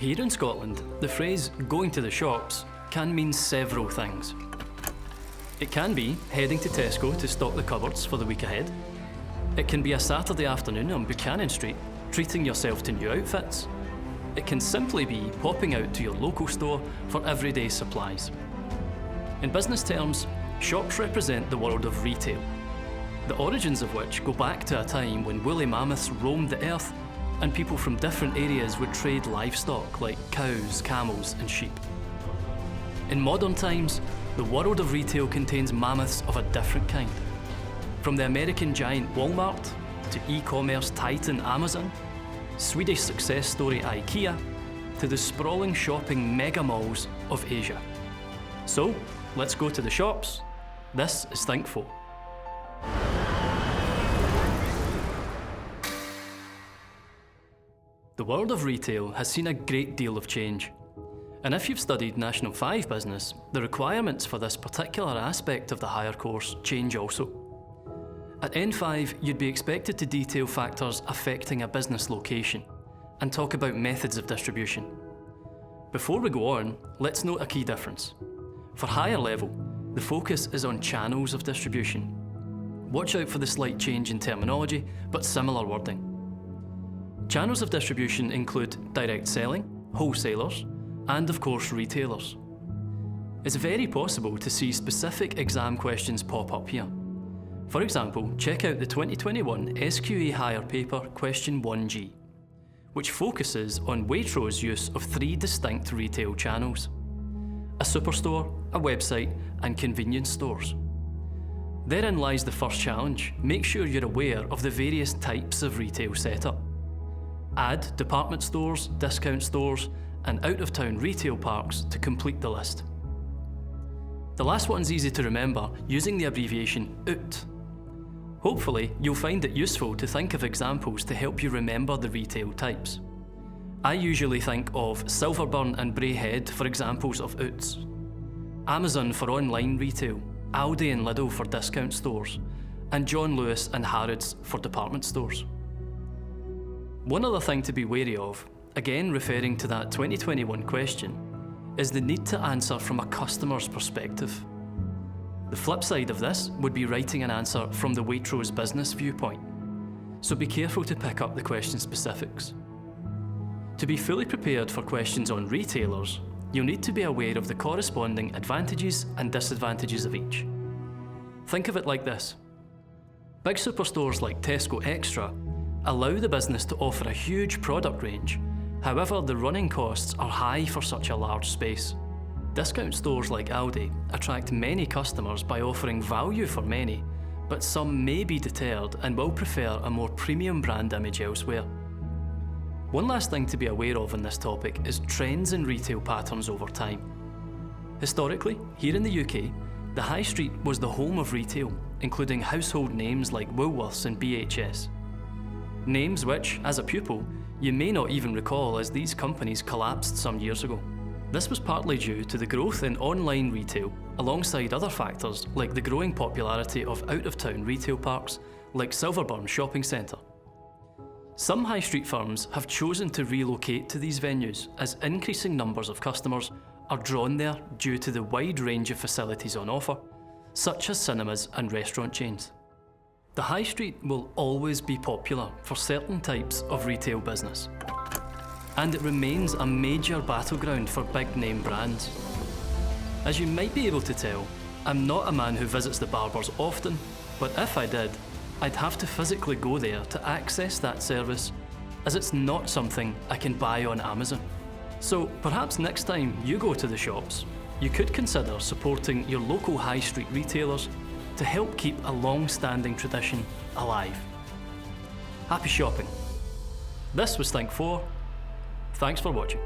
Here in Scotland, the phrase going to the shops can mean several things. It can be heading to Tesco to stock the cupboards for the week ahead. It can be a Saturday afternoon on Buchanan Street, treating yourself to new outfits. It can simply be popping out to your local store for everyday supplies. In business terms, shops represent the world of retail, the origins of which go back to a time when woolly mammoths roamed the earth and people from different areas would trade livestock like cows, camels and sheep. In modern times, the world of retail contains mammoths of a different kind. From the American giant Walmart to e-commerce titan Amazon, Swedish success story IKEA, to the sprawling shopping mega malls of Asia. So, let's go to the shops. This is Think 4. The world of retail has seen a great deal of change. And if you've studied National 5 business, the requirements for this particular aspect of the higher course change also. At N5, you'd be expected to detail factors affecting a business location and talk about methods of distribution. Before we go on, let's note a key difference. For higher level, the focus is on channels of distribution. Watch out for the slight change in terminology, but similar wording. Channels of distribution include direct selling, wholesalers, and of course retailers. It's very possible to see specific exam questions pop up here. For example, check out the 2021 SQA Higher Paper Question 1G, which focuses on Waitrose use of 3 distinct retail channels: a superstore, a website, and convenience stores. Therein lies the first challenge. Make sure you're aware of the various types of retail setup. Add department stores, discount stores, and out-of-town retail parks to complete the list. The last one's easy to remember using the abbreviation OUT. Hopefully, you'll find it useful to think of examples to help you remember the retail types. I usually think of Silverburn and Braehead for examples of OUTs, Amazon for online retail, Aldi and Lidl for discount stores, and John Lewis and Harrods for department stores. One other thing to be wary of, again referring to that 2021 question, is the need to answer from a customer's perspective. The flip side of this would be writing an answer from the Waitrose business viewpoint, so be careful to pick up the question specifics. To be fully prepared for questions on retailers, you'll need to be aware of the corresponding advantages and disadvantages of each. Think of it like this. Big superstores like Tesco Extra allow the business to offer a huge product range. However, the running costs are high for such a large space. Discount stores like Aldi attract many customers by offering value for many, but some may be deterred and will prefer a more premium brand image elsewhere. One last thing to be aware of in this topic is trends in retail patterns over time. Historically, here in the UK, the High Street was the home of retail, including household names like Woolworths and BHS. Names which, as a pupil, you may not even recall as these companies collapsed some years ago. This was partly due to the growth in online retail, alongside other factors like the growing popularity of out-of-town retail parks like Silverburn Shopping Centre. Some high street firms have chosen to relocate to these venues as increasing numbers of customers are drawn there due to the wide range of facilities on offer, such as cinemas and restaurant chains. The high street will always be popular for certain types of retail business, and it remains a major battleground for big name brands. As you might be able to tell, I'm not a man who visits the barbers often, but if I did, I'd have to physically go there to access that service, as it's not something I can buy on Amazon. So perhaps next time you go to the shops, you could consider supporting your local high street retailers to help keep a long-standing tradition alive. Happy shopping. This was Think 4. Thanks for watching.